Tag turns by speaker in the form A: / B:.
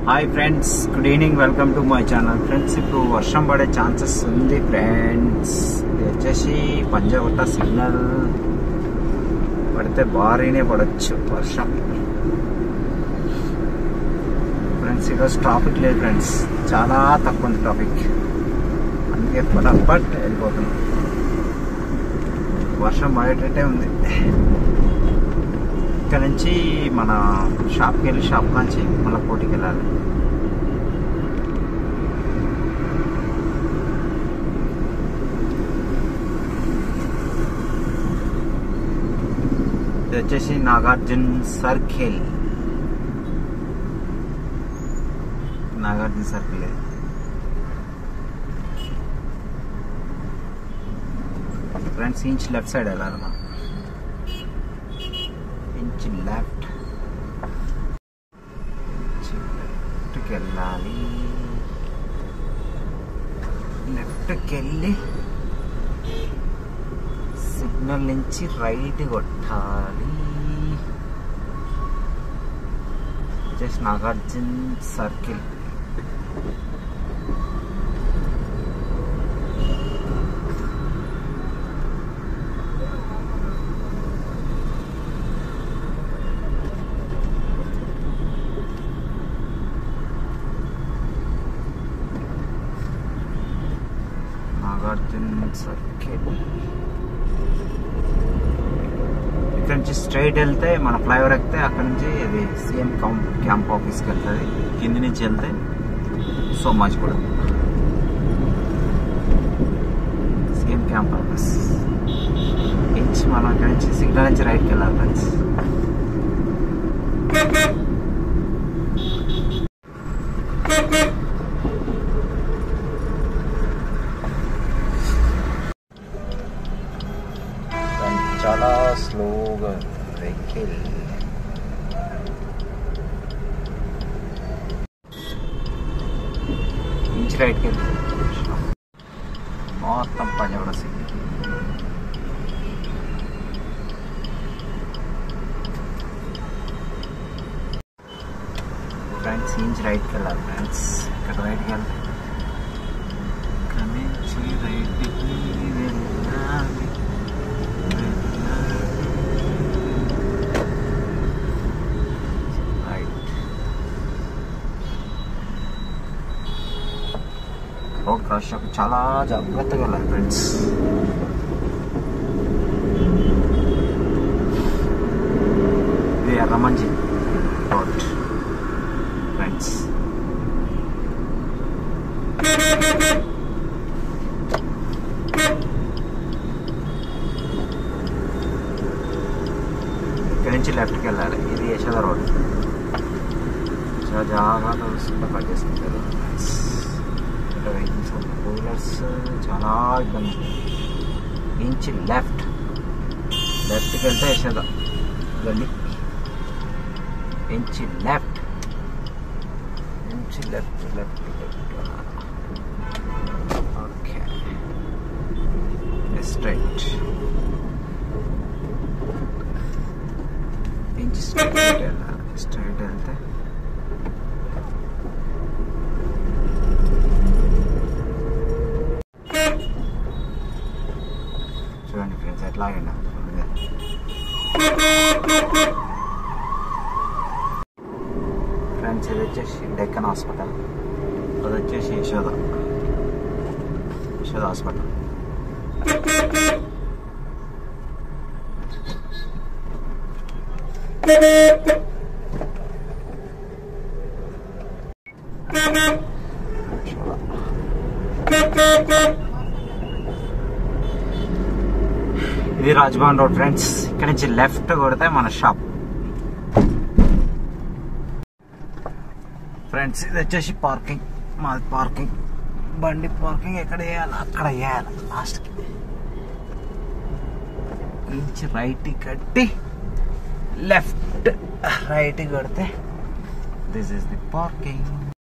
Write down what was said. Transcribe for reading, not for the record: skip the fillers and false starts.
A: Hi friends, good evening. Welcome to my channel. Friends, ఇప్పుడు వర్షం పడే ఛాన్సెస్ ఉంది ఫ్రెండ్స్. ఇది వచ్చేసి పంజాగుట్ట సిగ్నల్. పడితే భారీనే పడవచ్చు వర్షం ఫ్రెండ్స్. ఈరోజు ట్రాఫిక్ లేదు ఫ్రెండ్స్, చాలా తక్కువ ఉంది ట్రాఫిక్. అందుకే ఫటాఫట్ వెళ్ళిపోతున్నాం. వర్షం పడేటట్టే ఉంది. ఇక్కడ నుంచి మన షాప్కి వెళ్ళి షాప్ నుంచి మళ్ళీ కోటికి వెళ్ళాలి. ఇది వచ్చేసి Nagarjuna circle. Friends, inch left side వెళ్ళాలి మనం. ఇంచ్ లెఫ్ట్కి వెళ్ళాలి. లెఫ్ట్కి వెళ్ళి సిగ్నల్ నుంచి రైట్ కొట్టాలి. Just Nagarjuna circle. Nagarjuna circle ఇక్కడ నుంచి స్ట్రైట్ వెళ్తే మన ఫ్లైఓవర్ ఎక్కితే అక్కడ నుంచి ఇది సీఎం క్యాంప్ ఆఫీస్కి వెళ్తుంది. కింది నుంచి వెళ్తే సోమాజిగూడ సీఎం క్యాంప్ ఆఫీస్. ఇంచి మనం ఇక్కడ నుంచి సిగ్నల్ నుంచి రైట్కి వెళ్ళాలి ఫ్రెండ్స్. చాలా స్లోగా వెహికల్. ఇంచ్ రైట్కి వెళ్తే మొత్తం పంజాగుట్ట సిగ్నల్. ఫ్రెండ్స్, ఇంచ్ రైట్కి వెళ్ళాలి ఫ్రెండ్స్. ఇక్కడ రైట్కి వెళ్తే ఇక్కడ నుంచి రైట్కి వెళ్ళాలి. రోడ్ క్రాస్ చాలా జాగ్రత్తగా వెళ్ళాలి ఫ్రెండ్స్. ఇది ఎర్రమంజి రోడ్ ఫ్రెండ్స్. ఇక్కడి నుంచి లెఫ్ట్కి వెళ్ళాలి. ఇది యశోద రోడ్. చాలా జాగ్రత్తగా చూసుకుంటూ కట్ చేసుకుంటారు ఫ్రెండ్స్. వెహికల్స్ కూలర్స్ చాలా ఇబ్బంది. ఇంచ్ లెఫ్ట్కి వెళ్తే యశోద గల్లీ. Inch left okay. Straight inch straight వెళ్ళాలి. స్ట్రైట్ వెళ్తే చూడండి ఫ్రెండ్స్ ఎట్లాగండి. ఫ్రెండ్స్, ఇది వచ్చేసి డెక్కన్ హాస్పిటల్. అది వచ్చేసి యశోద హాస్పిటల్. ఇది రాజ్భవన్ రోడ్ ఫ్రెండ్స్. ఇక్కడ నుంచి లెఫ్ట్ కొడితే మన షాప్ ఫ్రెండ్స్. ఇది వచ్చేసి పార్కింగ్. మాది పార్కింగ్. బండి పార్కింగ్ ఎక్కడ వేయాలి అక్కడ వేయాలి లాస్ట్కి. ఇంచ్ రైట్ కట్టి లెఫ్ట్ రైట్ కొడితే దిస్ ఈస్ ది పార్కింగ్.